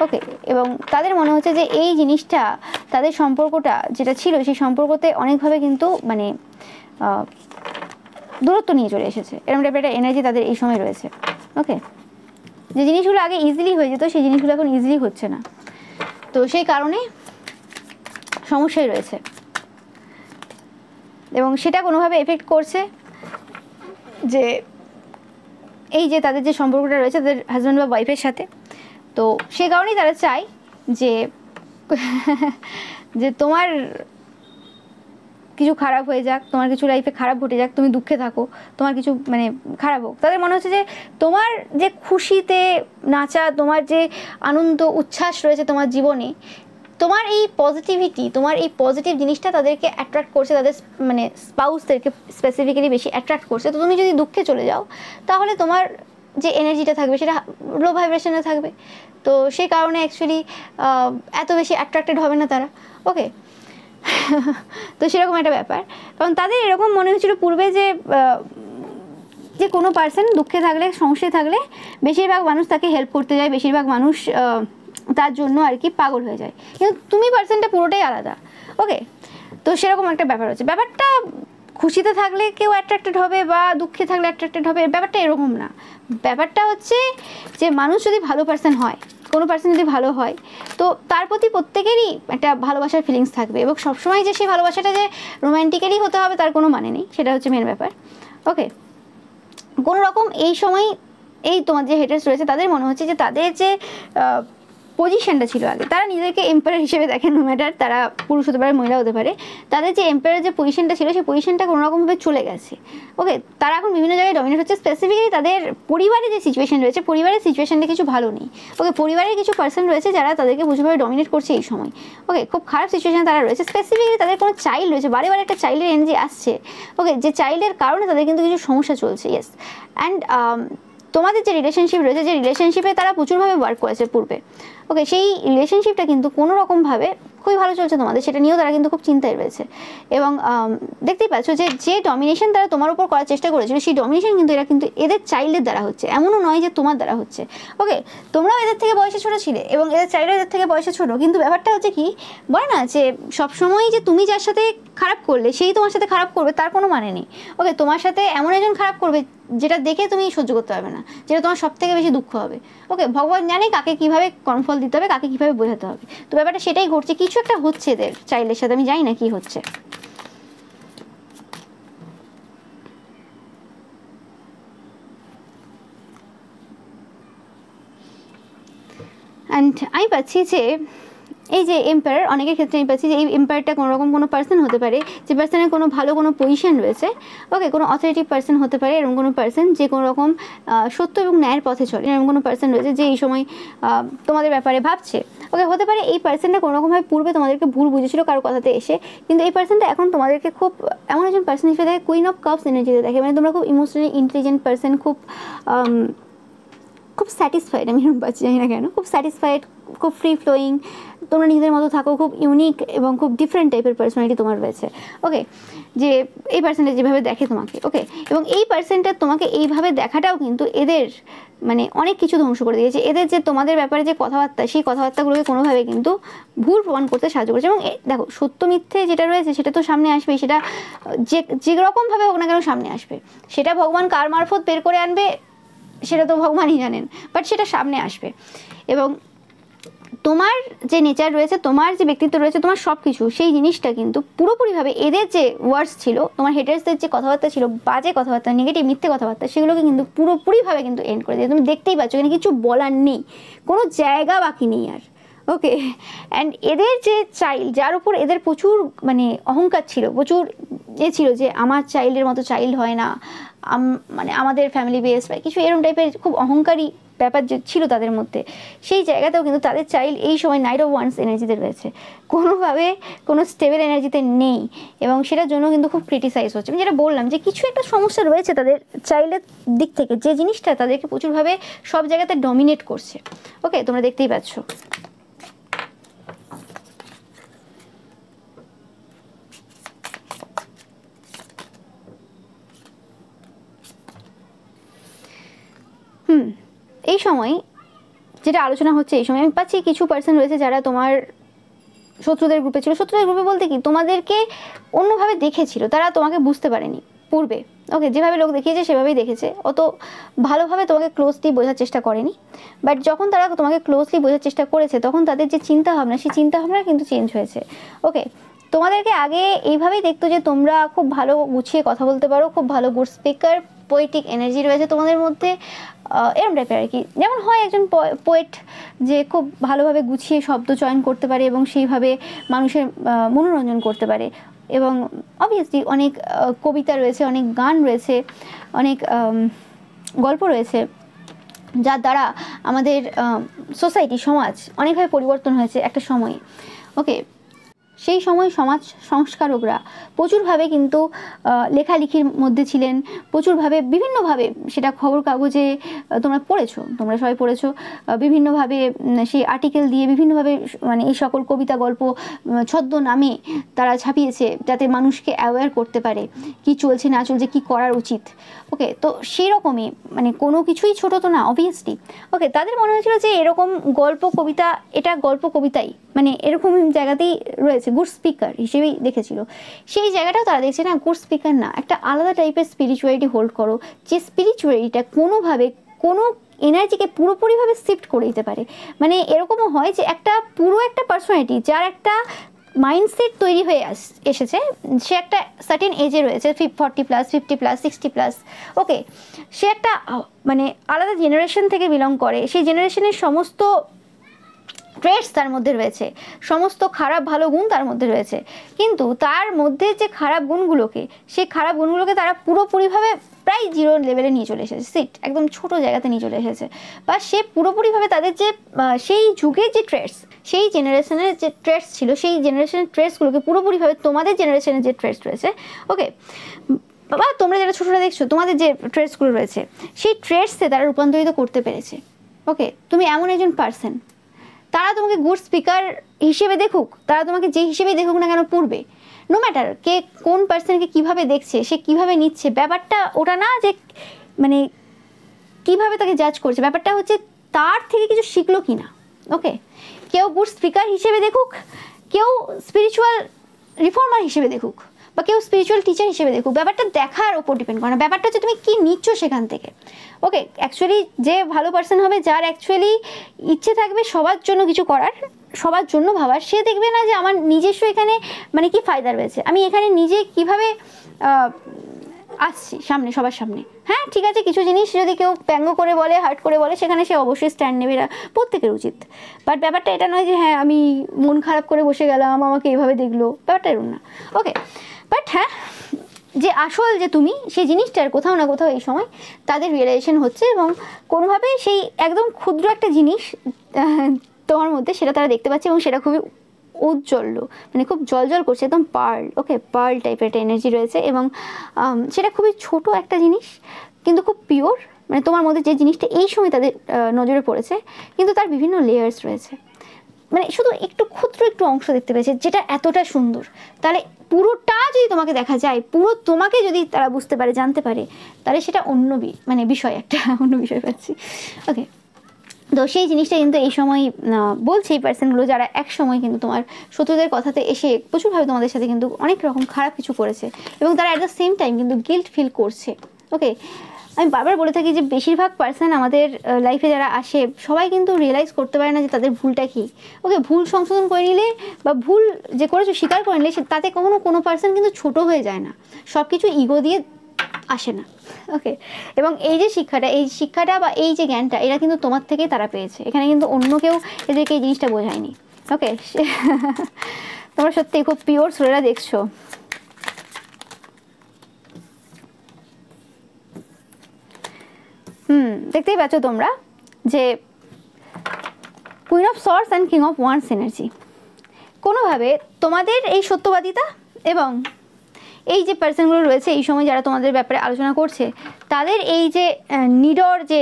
ওকে, এবং তাদের মনে হচ্ছে যে এই জিনিসটা, তাদের সম্পর্কটা যেটা ছিল সেই সম্পর্কতে অনেকভাবে কিন্তু মানে দূরত্ব নিয়ে চলে এসেছে। এরকম টাইপের একটা এনার্জি তাদের এই সময় রয়েছে। ওকে, যে জিনিসগুলো আগে ইজিলি হয়ে যেত সেই জিনিসগুলো এখন ইজিলি হচ্ছে না, তো সেই কারণে সমস্যায় রয়েছে এবং সেটা কোনোভাবে এফেক্ট করছে যে এই যে তাদের যে সম্পর্কটা রয়েছে তাদের হাজব্যান্ড বা ওয়াইফের সাথে। তো সেই কারণেই তারা চায় যে যে তোমার কিছু খারাপ হয়ে যাক, তোমার কিছু লাইফে খারাপ ঘটে যাক, তুমি দুঃখে থাকো, তোমার কিছু মানে খারাপ হোক। তাদের মনে হচ্ছে যে তোমার যে খুশিতে নাচা, তোমার যে আনন্দ উচ্ছ্বাস রয়েছে তোমার জীবনে, তোমার এই পজিটিভিটি, তোমার এই পজিটিভ জিনিসটা তাদেরকে অ্যাট্রাক্ট করছে, তাদের মানে স্পাউসদেরকে স্পেসিফিক্যালি বেশি অ্যাট্রাক্ট করছে। তো তুমি যদি দুঃখে চলে যাও তাহলে তোমার যে এনার্জিটা থাকবে সেটা লো ভাইব্রেশনে থাকবে। তো সেই কারণে অ্যাকচুয়ালি এত বেশি অ্যাট্রাক্টেড হবে না তারা। ওকে, তো সেরকম একটা ব্যাপার। কারণ তাদের এরকম মনে হচ্ছিল পূর্বে যে যে কোনো পার্সন দুঃখে থাকলে, সমস্যায় থাকলে বেশিরভাগ মানুষ তাকে হেল্প করতে যায়, বেশিরভাগ মানুষ তার জন্য আর কি পাগল হয়ে যায়। কিন্তু তুমি পার্সনটা পুরোটাই আলাদা। ওকে, তো সেরকম একটা ব্যাপার হচ্ছে। ব্যাপারটা খুশিতে থাকলে কেউ অ্যাট্রাক্টেড হবে বা দুঃখে থাকলে অ্যাট্রাক্টেড হবে, ব্যাপারটা এরকম না। ব্যাপারটা হচ্ছে যে মানুষ যদি ভালো পার্সন হয়, কোনো পার্সন যদি ভালো হয়, তো তার প্রতি প্রত্যেকেরই একটা ভালোবাসার ফিলিংস থাকবে এবং সবসময় যে সেই ভালোবাসাটা যে রোম্যান্টিক্যালি হতে হবে তার কোনো মানে নেই, সেটা হচ্ছে মেন ব্যাপার। ওকে, কোনো রকম এই সময় এই তোমার যে হেটার্স রয়েছে তাদের মনে হচ্ছে যে তাদের যে পজিশনটা ছিল আগে, তারা নিজেদেরকে এম্পায়ার হিসেবে দেখেন, নো ম্যাটার তারা পুরুষ হতে পারে মহিলা হতে পারে, তাদের যে এম্পায়ারের যে পজিশনটা ছিল সেই পজিশনটা কোনোরকমভাবে চলে গেছে। ওকে, তারা এখন বিভিন্ন জায়গায় ডমিনেট হচ্ছে। স্পেসিফিক্যালি তাদের পরিবারের যে সিচুয়েশন রয়েছে, পরিবারের সিচুয়েশনটা কিছু ভালো নেই। ওকে, পরিবারের কিছু পার্সন রয়েছে যারা তাদেরকে বুঝেভাবে ডমিনেট করছে এই সময়। ওকে, খুব খারাপ সিচুয়েশনে তারা রয়েছে। স্পেসিফিক্যালি তাদের কোনো চাইল্ড রয়েছে, বারে বারে একটা চাইল্ডের এনার্জি আসছে। ওকে, যে চাইল্ডের কারণে তাদের কিন্তু কিছু সমস্যা চলছে। ইয়েস, অ্যান্ড তোমাদের যে রিলেশনশিপ রয়েছে, যে রিলেশনশিপে তারা প্রচুরভাবে ওয়ার্ক করেছে পূর্বে। ওকে, সেই রিলেশনশিপটা কিন্তু কোনো রকমভাবে খুবই ভালো চলছে তোমাদের, সেটা নিয়েও তারা কিন্তু খুব চিন্তায় রয়েছে। এবং দেখতেই পাচ্ছ যে যে ডমিনেশন তারা তোমার উপর করার চেষ্টা করেছিল সেই ডমিনেশন কিন্তু এরা কিন্তু এদের চাইল্ডের দ্বারা হচ্ছে, এমনও নয় যে তোমার দ্বারা হচ্ছে। ওকে, তোমরাও এদের থেকে বয়সে ছোটো ছিলে এবং এদের চাইল্ডও এদের থেকে বয়সে ছোটো, কিন্তু ব্যাপারটা হচ্ছে কি, বলে না যে সবসময় যে তুমি যার সাথে খারাপ করলে সেই তোমার সাথে খারাপ করবে তার কোনো মানে নেই। ওকে, তোমার সাথে এমন একজন খারাপ করবে যেটা দেখে তুমি সহ্য করতে পারবে না, যেটা তোমার সব থেকে বেশি দুঃখ হবে। ওকে, ভগবান জানে কাকে কীভাবে কর্মফল দিতে হবে, কাকে কীভাবে বোঝাতে হবে। তো ব্যাপারটা সেটাই ঘটছে, কিছু একটা হচ্ছে এদের চাইল্ডের সাথে, আমি জানি না কি হচ্ছে। অ্যান্ড আমি পাচ্ছি যে এই যে এম্পায়ার, অনেকের ক্ষেত্রে আমি পাচ্ছি যে এই এম্পায়ারটা কোনো রকম কোনো পার্সন হতে পারে যে পার্সনের কোনো ভালো কোনো পজিশন রয়েছে। ওকে, কোনো অথরিটি পার্সন হতে পারে, এরকম কোনো পার্সন যে কোনো রকম সত্য এবং ন্যায়ের পথে চলে, এরকম কোনো পার্সন রয়েছে যে এই সময় তোমাদের ব্যাপারে ভাবছে। ওকে, হতে পারে এই পার্সনটা কোনো রকমভাবে পূর্বে তোমাদেরকে ভুল বুঝেছিল কারো কথাতে এসে, কিন্তু এই পার্সনটা এখন তোমাদেরকে খুব এমন একজন পার্সন হিসেবে দেখে, কুইন অফ কাপস এনার্জিতে দেখে। মানে তোমরা খুব ইমোশনালি ইন্টেলিজেন্ট পার্সন, খুব খুব স্যাটিসফাইড, আমি এরকম পাচ্ছি, জানি না কেন, খুব স্যাটিসফাইড, খুব ফ্রি ফ্লোয়িং, তোমরা নিজেদের মতো থাকো, খুব ইউনিক এবং খুব ডিফারেন্ট টাইপের পার্সোনালিটি তোমার রয়েছে। ওকে, যে এই পার্সনটা যেভাবে দেখে তোমাকে, ওকে, এবং এই পার্সনটা তোমাকে এইভাবে দেখাটাও কিন্তু এদের মানে অনেক কিছু ধ্বংস করে দিয়েছে। এদের যে তোমাদের ব্যাপারে যে কথাবার্তা, সেই কথাবার্তাগুলোকে কোনোভাবে কিন্তু ভুল প্রমাণ করতে সাহায্য করেছে। এবং দেখো, সত্য মিথ্যে যেটা রয়েছে সেটা তো সামনে আসবেই, সেটা যে রকমভাবে হোক না কেন সামনে আসবে। সেটা ভগবান কার মারফত বের করে আনবে সেটা তো ভগবানই জানেন, বাট সেটা সামনে আসবে। এবং তোমার যে নেচার রয়েছে, তোমার যে ব্যক্তিত্ব রয়েছে, তোমার সব কিছু, সেই জিনিসটা কিন্তু পুরোপুরিভাবে এদের যে ওয়ার্ডস ছিল, তোমার হেটার্সদের যে কথাবার্তা ছিল, বাজে কথাবার্তা, নেগেটিভ মিথ্যে কথাবার্তা, সেগুলোকে কিন্তু পুরোপুরিভাবে কিন্তু এন্ড করে দিয়ে তুমি দেখতেই পাচ্ছ এখানে কিছু বলার নেই, কোনো জায়গা বাকি নেই আর। ওকে, অ্যান্ড এদের যে চাইল্ড, যার উপর এদের প্রচুর মানে অহংকার ছিল, প্রচুর ছিল যে আমার চাইল্ডের মতো চাইল্ড হয় না, মানে আমাদের ফ্যামিলি বেস বা কিছু এরকম টাইপের খুব অহংকারী ব্যাপার যে ছিল তাদের মধ্যে, সেই জায়গাতেও কিন্তু তাদের চাইল্ড এই সময় নাইট অফ ওয়ান্স এনার্জিতে রয়েছে, কোনোভাবে কোনো স্টেবল এনার্জিতে নেই, এবং সেটার জন্য কিন্তু খুব ক্রিটিসাইজ হচ্ছে। আমি যেটা বললাম যে কিছু একটা সমস্যা রয়েছে তাদের চাইল্ডের দিক থেকে, যে জিনিসটা তাদেরকে প্রচুরভাবে সব জায়গাতে ডমিনেট করছে। ওকে, তোমরা দেখতেই পাচ্ছ। এই সময় যেটা আলোচনা হচ্ছে, এই সময় আমি পাচ্ছি কিছু পার্সন রয়েছে যারা তোমার শত্রুদের গ্রুপে ছিল। শত্রুদের গ্রুপে বলতে কি, তোমাদেরকে অন্যভাবে দেখেছিল, তারা তোমাকে বুঝতে পারেনি পূর্বে। ওকে, যেভাবে লোক দেখিয়েছে সেভাবেই দেখেছে, অত ভালোভাবে তোমাকে ক্লোজলি বোঝার চেষ্টা করেনি। বাট যখন তারা তোমাকে ক্লোজলি বোঝার চেষ্টা করেছে, তখন তাদের যে চিন্তাভাবনা, সেই চিন্তাভাবনা কিন্তু চেঞ্জ হয়েছে। ওকে, তোমাদেরকে আগে এইভাবেই দেখতো যে তোমরা খুব ভালো গুছিয়ে কথা বলতে পারো, খুব ভালো গুড স্পিকার, পোয়েটিক এনার্জি রয়েছে তোমাদের মধ্যে, এরম টাইপের আর কি। যেমন হয় একজন পোয়েট যে খুব ভালোভাবে গুছিয়ে শব্দ চয়ন করতে পারে এবং সেইভাবে মানুষের মনোরঞ্জন করতে পারে। এবং অবভিয়াসলি অনেক কবিতা রয়েছে, অনেক গান রয়েছে, অনেক গল্প রয়েছে, যার দ্বারা আমাদের সোসাইটি, সমাজ অনেকভাবে পরিবর্তন হয়েছে একটা সময়ে। ওকে, সেই সময় সমাজ সংস্কারকরা প্রচুরভাবে কিন্তু লেখালেখির মধ্যে ছিলেন, প্রচুরভাবে বিভিন্নভাবে, সেটা খবর কাগজে তোমরা পড়েছো, তোমরা সবাই পড়েছো, বিভিন্নভাবে সেই আর্টিকেল দিয়ে বিভিন্নভাবে মানে এই সকল কবিতা গল্প ছদ্মনামে তারা ছাপিয়েছে, যাতে মানুষকে অ্যাওয়্যার করতে পারে কি চলছে না চলছে, কি করার উচিত। ওকে, তো সেই রকমই মানে কোনো কিছুই ছোটো তো না অবভিয়াসলি। ওকে, তাদের মনে হয়েছিল যে এরকম গল্প কবিতা, এটা গল্প কবিতাই মানে এরকম জায়গাতেই রয়েছে, গুড স্পিকার হিসেবেই দেখেছিল। সেই জায়গাটাও তারা দেখছে না, গুড স্পিকার না, একটা আলাদা টাইপের স্পিরিচুয়ালিটি হোল্ড করো, যে স্পিরিচুয়ালিটিটা কোনোভাবে কোনো এনার্জিকে পুরোপুরিভাবে শিফট করে দিতে পারে। মানে এরকমও হয় যে একটা পুরো একটা পার্সোনালিটি, যার একটা মাইন্ডসেট তৈরি হয়ে এসেছে, সে একটা সার্টেন এজে রয়েছে, 40+, 50+, 60+। ওকে, সে একটা মানে আলাদা জেনারেশন থেকে বিলং করে, সেই জেনারেশনের সমস্ত ট্রেটস তার মধ্যে রয়েছে, সমস্ত খারাপ ভালো গুণ তার মধ্যে রয়েছে, কিন্তু তার মধ্যে যে খারাপ গুণগুলোকে, সেই খারাপ গুণগুলোকে তারা পুরোপুরিভাবে প্রায় জিরো লেভেলে নিয়ে চলে এসেছে, সিট একদম ছোট জায়গাতে নিয়ে চলে এসেছে। বা সে পুরোপুরিভাবে তাদের যে সেই যুগের যে ট্রেটস, সেই জেনারেশনের যে ট্রেটস ছিল, সেই জেনারেশনের ট্রেটসগুলোকে পুরোপুরিভাবে তোমাদের জেনারেশনের যে ট্রেটস রয়েছে, ওকে, বা তোমরা যারা ছোটরা দেখছো, তোমাদের যে ট্রেটসগুলো রয়েছে, সেই ট্রেটসে তারা রূপান্তরিত করতে পেরেছে। ওকে, তুমি এমন একজন পার্সন, তারা তোমাকে গুড স্পিকার হিসেবে দেখুক, তারা তোমাকে যে হিসেবেই দেখুক না কেন পূর্বে, নো ম্যাটার কে কোন পার্সনকে কীভাবে দেখছে, সে কীভাবে নিচ্ছে, ব্যাপারটা ওটা না যে মানে কীভাবে তাকে জাজ করছে, ব্যাপারটা হচ্ছে তার থেকে কিছু শিখলো কি না। ওকে, কেউ গুড স্পিকার হিসেবে দেখুক, কেউ স্পিরিচুয়াল রিফর্মার হিসেবে দেখুক, বা কেউ স্পিরিচুয়াল টিচার হিসেবে দেখুক, ব্যাপারটা দেখার ওপর ডিপেন্ড করে না, ব্যাপারটা হচ্ছে তুমি কী নিচ্ছ সেখান থেকে। ওকে, অ্যাকচুয়ালি যে ভালো পার্সন হবে, যার অ্যাকচুয়ালি ইচ্ছে থাকবে সবার জন্য কিছু করার, সবার জন্য ভাবার, সে দেখবে না যে আমার নিজস্ব এখানে মানে কি ফায়দা রয়েছে, আমি এখানে নিজে কিভাবে আসছি সামনে, সবার সামনে। হ্যাঁ ঠিক আছে, কিছু জিনিস যদি কেউ ব্যঙ্গ করে বলে, হার্ট করে বলে, সেখানে সে অবশ্যই স্ট্যান্ড নেবে, এটা প্রত্যেকের উচিত। বাট ব্যাপারটা এটা নয় যে হ্যাঁ আমি মন খারাপ করে বসে গেলাম, আমাকে এভাবে দেখলো, ব্যাপারটা এরকম না। ওকে, বাট হ্যাঁ, যে আসল যে তুমি, সেই জিনিসটার কোথাও না কোথাও এই সময় তাদের রিয়েলাইজেশন হচ্ছে, এবং কোনোভাবে সেই একদম ক্ষুদ্র একটা জিনিস তোমার মধ্যে, সেটা তারা দেখতে পাচ্ছে, এবং সেটা খুবই উজ্জ্বল, মানে খুব জল করছে, একদম পার্ল। ওকে, পার্ল টাইপের একটা এনার্জি রয়েছে, এবং সেটা খুবই ছোট একটা জিনিস কিন্তু খুব পিওর, মানে তোমার মধ্যে যে জিনিসটা এই সময় তাদের নজরে পড়েছে, কিন্তু তার বিভিন্ন লেয়ার্স রয়েছে। মানে শুধু একটু ক্ষুদ্র একটু অংশ দেখতে পেয়েছে যেটা এতটা সুন্দর, তাহলে পুরোটা যদি তোমাকে দেখা যায়, পুরো তোমাকে যদি তারা বুঝতে পারে, জানতে পারে, তাহলে সেটা অন্য মানে বিষয়, একটা অন্য বিষয় পাচ্ছি। ওকে, তো সেই জিনিসটা কিন্তু এই সময় বলছে এই পার্সনগুলো যারা এক সময় কিন্তু তোমার শত্রুদের কথাতে এসে প্রচুরভাবে তোমাদের সাথে কিন্তু অনেক রকম খারাপ কিছু করেছে, এবং তারা অ্যাট দ্য সেম টাইম কিন্তু গিল্ট ফিল করছে। ওকে, আমি বারবার বলে থাকি যে বেশিরভাগ পার্সন আমাদের লাইফে যারা আসে সবাই কিন্তু রিয়েলাইজ করতে পারে না যে তাদের ভুলটা কী। ওকে, ভুল সংশোধন করে নিলে বা ভুল যে করেছো স্বীকার করে নিলে তাতে কখনো কোনো পার্সন কিন্তু ছোট হয়ে যায় না, সব কিছু ইগো দিয়ে আসে না। ওকে, এবং এই যে শিক্ষাটা, এই শিক্ষাটা বা এই যে জ্ঞানটা, এটা কিন্তু তোমার থেকেই তারা পেয়েছে, এখানে কিন্তু অন্য কেউ এদেরকে এই জিনিসটা বোঝায়নি। ওকে, তোমরা সত্যি খুব পিওর সোলেরা দেখছো। দেখতেই পাচ্ছ তোমরা যে queen of swords and king of wands energy, কোনোভাবে তোমাদের এই সত্যবাদিতা এবং এই যে পার্সনগুলো রয়েছে এই সময় যারা তোমাদের ব্যাপারে আলোচনা করছে, তাদের এই যে নিডর যে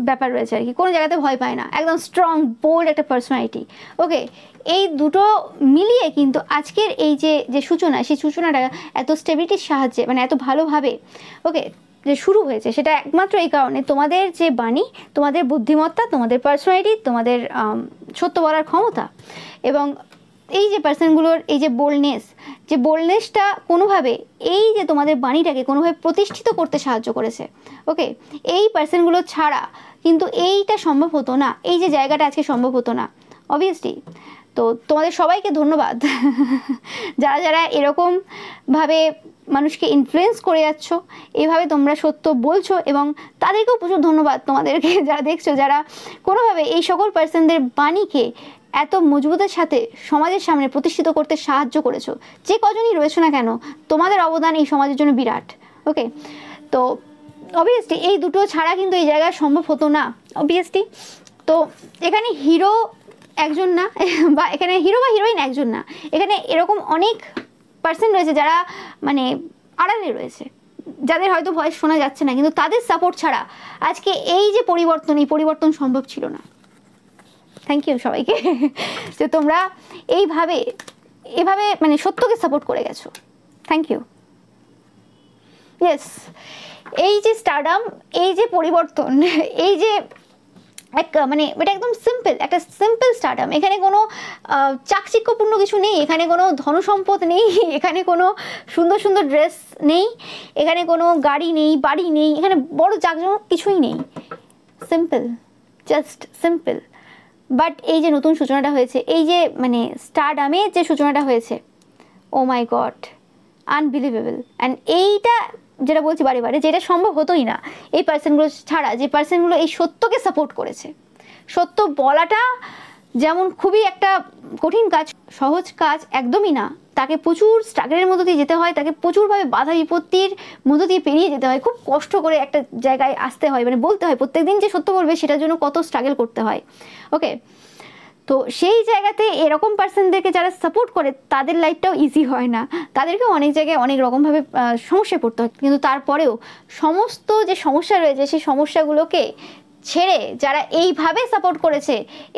ব্যাপার রয়েছে আর কি, কোনো জায়গাতে ভয় পায় না, একদম স্ট্রং বোল্ড একটা পার্সোনালিটি। ওকে, এই দুটো মিলিয়ে কিন্তু আজকের এই যে সূচনা, সেই সূচনাটা এত স্টেবিলিটির সাহায্যে, মানে এত ভালোভাবে ওকে যে শুরু হয়েছে, সেটা একমাত্র এই কারণে তোমাদের যে বাণী, তোমাদের বুদ্ধিমত্তা, তোমাদের পার্সোনালিটি, তোমাদের সত্য বলার ক্ষমতা, এবং এই যে পার্সনগুলোর এই যে বোল্ডনেসটা কোনোভাবে এই যে তোমাদের বাণীটাকে কোনোভাবে প্রতিষ্ঠিত করতে সাহায্য করেছে। ওকে, এই পার্সনগুলো ছাড়া কিন্তু এইটা সম্ভব হতো না, এই যে জায়গাটা আজকে সম্ভব হতো না অবভিয়াসলি। তো তোমাদের সবাইকে ধন্যবাদ যারা যারা এরকমভাবে মানুষকে ইনফ্লুয়েন্স করে যাচ্ছ, এইভাবে তোমরা সত্য বলছো, এবং তাদেরকেও প্রচুর ধন্যবাদ তোমাদেরকে যারা দেখছো, যারা কোনোভাবে এই সকল পার্সনদের বাণীকে এত মজবুতের সাথে সমাজের সামনে প্রতিষ্ঠিত করতে সাহায্য করেছো। যে কজনই রয়েছো না কেন, তোমাদের অবদান এই সমাজের জন্য বিরাট। ওকে, তো অবভিয়াসলি এই দুটো ছাড়া কিন্তু এই জায়গায় সম্ভব হতো না অবভিয়াসলি। তো এখানে হিরো একজন না, বা এখানে হিরো বা হিরোইন একজন না, এখানে এরকম অনেক পার্সন রয়েছে যারা মানে আড়ালে রয়েছে, যাদের হয়তো ভয়েস শোনা যাচ্ছে না, কিন্তু তাদের সাপোর্ট ছাড়া আজকে এই যে পরিবর্তন, এই পরিবর্তন সম্ভব ছিল না। থ্যাংক ইউ সবাইকে যে তোমরা এভাবে মানে সত্যকে সাপোর্ট করে গেছো। Thank you. ইয়েস, এই যে স্টারডাম, এই যে পরিবর্তন, এই যে মানে এটা একদম একটা সিম্পল স্টারডাম। এখানে কোনো চাকচিক্যপূর্ণ কিছু নেই, এখানে কোনো ধনসম্পদ নেই, এখানে কোনো সুন্দর সুন্দর ড্রেস নেই, এখানে কোনো গাড়ি নেই, বাড়ি নেই, এখানে বড় জাঁকজমক কিছুই নেই, সিম্পল, জাস্ট সিম্পল। বাট এই যে নতুন সূচনাটা হয়েছে, এই যে মানে স্টারডামের যে সূচনাটা হয়েছে, ও মাই গড, আনবিলিভেবল। অ্যান্ড এইটা যেটা বলছি বারে বারে, যেটা সম্ভব হতোই না এই পার্সনগুলো ছাড়া, যে পার্সনগুলো এই সত্যকে সাপোর্ট করেছে। সত্য বলাটা যেমন খুবই একটা কঠিন কাজ, সহজ কাজ একদমই না, তাকে প্রচুর স্ট্রাগলের মধ্য দিয়ে যেতে হয়, তাকে প্রচুরভাবে বাধা বিপত্তির মধ্য দিয়ে পেরিয়ে যেতে হয়, খুব কষ্ট করে একটা জায়গায় আসতে হয়, মানে বলতে হয় প্রত্যেকদিন যে সত্য বলবে সেটার জন্য কত স্ট্রাগল করতে হয়। ওকে, তো সেই জায়গাতে এরকম পার্সনদেরকে যারা সাপোর্ট করে তাদের লাইফটাও ইজি হয় না, তাদেরকেও অনেক জায়গায় অনেক রকমভাবে সমস্যায় পড়তে হয়, কিন্তু তারপরেও সমস্ত যে সমস্যা রয়েছে সেই সমস্যাগুলোকে ছেড়ে যারা এইভাবে সাপোর্ট করেছে,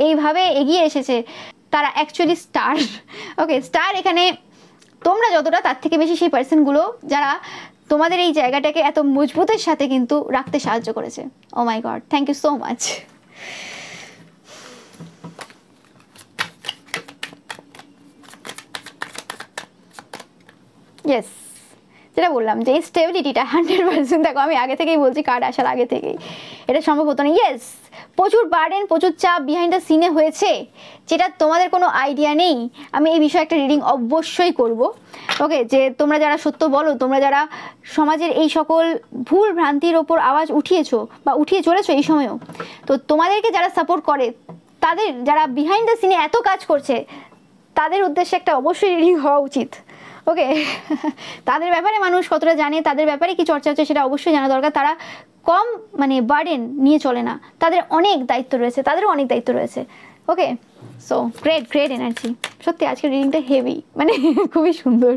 এইভাবে এগিয়ে এসেছে, তারা অ্যাকচুয়ালি স্টার। ওকে, স্টার এখানে তোমরা যতটা, তার থেকে বেশি সেই পার্সনগুলো যারা তোমাদের এই জায়গাটাকে এত মজবুতের সাথে কিন্তু রাখতে সাহায্য করেছে। Oh my god, thank you so much. Yes, যেটা বললাম যে এই স্টেবিলিটিটা 100%, দেখো আমি আগে থেকেই বলছি, কার্ড আসার আগে থেকেই এটা সম্ভব হতো না। ইয়েস, প্রচুর বার্ডেন, প্রচুর চাপ বিহাইন্ড দ্য সিনে হয়েছে, যেটা তোমাদের কোনো আইডিয়া নেই। আমি এই বিষয়ে একটা রিডিং অবশ্যই করব। ওকে, যে তোমরা যারা সত্য বলো, তোমরা যারা সমাজের এই সকল ভুল ভ্রান্তির ওপর আওয়াজ উঠিয়েছো বা উঠিয়ে চলেছো এই সময়ও, তো তোমাদেরকে যারা সাপোর্ট করে, তাদের যারা বিহাইন্ড দ্য সিনে এত কাজ করছে, তাদের উদ্দেশ্যে একটা অবশ্যই রিডিং হওয়া উচিত। ওকে, তাদের ব্যাপারে মানুষ কতটা জানে, তাদের ব্যাপারে কি চর্চা হচ্ছে সেটা অবশ্যই জানা দরকার। তারা কম মানে বার্ডেন নিয়ে চলে না, তাদের অনেক দায়িত্ব রয়েছে, তাদেরও অনেক দায়িত্ব রয়েছে। ওকে, সো গ্রেট এনার্জি, সত্যি আজকের রিডিংটা হেভি, মানে খুবই সুন্দর।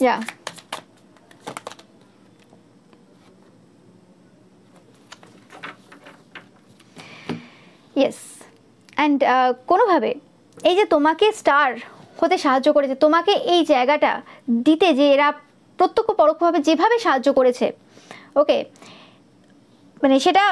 ইয়া, ইয়েস, অ্যান্ড কোনোভাবে এই যে তোমাকে স্টার হতে সাহায্য করেছে, তোমাকে এই জায়গাটা দিতে যে এরা প্রত্যক্ষ পরোক্ষভাবে যেভাবে সাহায্য করেছে, ওকে, মানে সেটা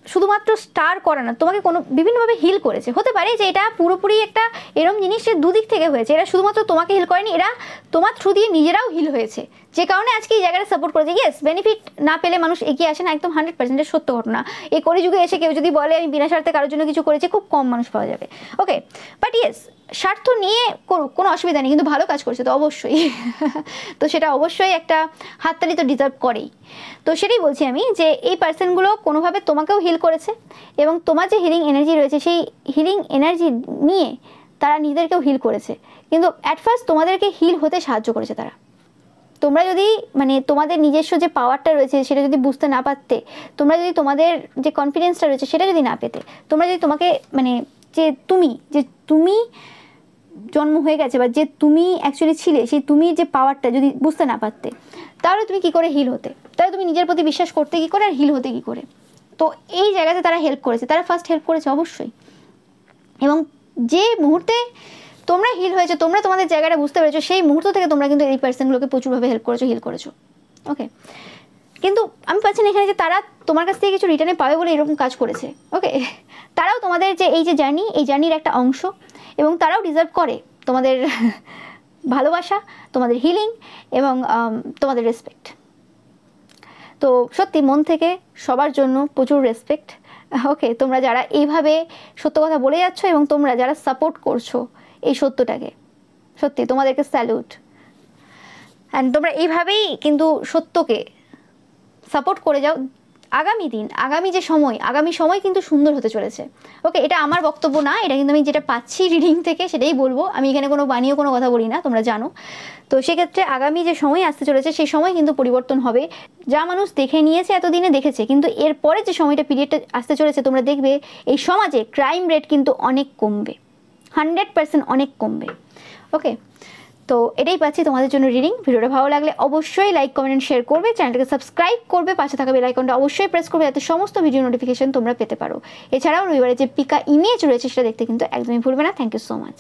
শুধুমাত্র স্টার করা না, তোমাকে কোনো বিভিন্নভাবে হিল করেছে। হতে পারে যে এটা পুরোপুরি একটা এরম জিনিস যে দুদিক থেকে হয়েছে, এরা শুধুমাত্র তোমাকে হিল করেনি, এরা তোমার থ্রু দিয়ে নিজেরাও হিল হয়েছে, যে কারণে আজকে এই জায়গাটা সাপোর্ট করেছে। ইয়েস, বেনিফিট না পেলে মানুষ এগিয়ে আসে না, একদম 100% সত্য ঘটনা। এই কলিযুগে এসে কেউ যদি বলে আমি বিনা স্বার্থে কারোর জন্য কিছু করেছি, খুব কম মানুষ পাওয়া যাবে। ওকে, বাট ইয়েস, স্বার্থ নিয়ে করুক, কোনো অসুবিধা নেই, কিন্তু ভালো কাজ করছে তো অবশ্যই তো সেটা অবশ্যই একটা হাততালি তো ডিজার্ভ করেই। তো সেটাই বলছি আমি, যে এই পার্সনগুলো কোনোভাবে তোমাকেও হিল করেছে, এবং তোমার যে হিলিং এনার্জি রয়েছে সেই হিলিং এনার্জি নিয়ে তারা নিজেদেরকেও হিল করেছে, কিন্তু অ্যাট ফার্স্ট তোমাদেরকে হিল হতে সাহায্য করেছে তারা। তোমরা যদি মানে তোমাদের নিজস্ব যে পাওয়ারটা রয়েছে সেটা যদি বুঝতে না পারতে, তোমরা যদি তোমাদের যে কনফিডেন্সটা রয়েছে সেটা যদি না পেতে, তোমরা যদি তোমাকে মানে যে তুমি জন্ম হয়ে গেছে বা যে তুমি অ্যাকচুয়ালি ছিলে, সেই তুমি যে পাওয়ারটা যদি বুঝতে না পারতে, তাহলে তুমি কি করে হিল হতে, তাহলে তুমি নিজের প্রতি বিশ্বাস করতে কি করে আর হিল হতে কি করে। তো এই জায়গাতে তারা হেল্প করেছে, তারা ফার্স্ট হেল্প করেছে অবশ্যই। এবং যে মুহূর্তে তোমরা হিল হয়েছে, তোমরা তোমাদের জায়গাটা বুঝতে পেরেছো, সেই মুহূর্ত থেকে তোমরা কিন্তু এই পার্সনগুলোকে প্রচুরভাবে হেল্প করেছো, হিল করেছো। ওকে, কিন্তু আমি পাচ্ছি না এখানে যে তারা তোমার কাছ থেকে কিছু রিটার্নে পাবে বলে এরকম কাজ করেছে। ওকে, তারাও তোমাদের যে এই যে জার্নি, এই জার্নির একটা অংশ, এবং তারাও ডিজার্ভ করে তোমাদের ভালোবাসা, তোমাদের হিলিং এবং তোমাদের রেসপেক্ট। তো সত্যি মন থেকে সবার জন্য প্রচুর রেসপেক্ট। ওকে, তোমরা যারা এইভাবে সত্য কথা বলে যাচ্ছ এবং তোমরা যারা সাপোর্ট করছো এই সত্যটাকে, সত্যি তোমাদেরকে স্যালুট। অ্যান্ড তোমরা এইভাবেই কিন্তু সত্যকে সাপোর্ট করে যাও। আগামী দিন, আগামী সময় কিন্তু সুন্দর হতে চলেছে। ওকে, এটা আমার বক্তব্য না, এটা কিন্তু আমি যেটা পাচ্ছি রিডিং থেকে সেটাই বলবো, আমি এখানে কোনো বানিয়ে কোনো কথা বলি না, তোমরা জানো। তো সেক্ষেত্রে আগামী যে সময় আসতে চলেছে সেই সময় কিন্তু পরিবর্তন হবে। যা মানুষ দেখে নিয়েছে এতদিনে দেখেছে, কিন্তু এরপরে যে সময়টা পিরিয়ডটা আসতে চলেছে, তোমরা দেখবে এই সমাজে ক্রাইম রেট কিন্তু অনেক কমবে, 100% অনেক কমবে। ওকে, তো এটাই পাচ্ছি তোমাদের জন্য রিডিং। ভিডিওটা ভালো লাগলে অবশ্যই লাইক, কমেন্ট, শেয়ার করবে, চ্যানেলটাকে সাবস্ক্রাইব করবে, পাশে থাকা বেল আইকনটা অবশ্যই প্রেস করবে যাতে সমস্ত ভিডিও নোটিফিকেশন তোমরা পেতে পারো। এছাড়াও রবিবারে যে পিকা ইমেজ রয়েছে সেটা দেখতে কিন্তু একদমই ভুলবে না। Thank you so much.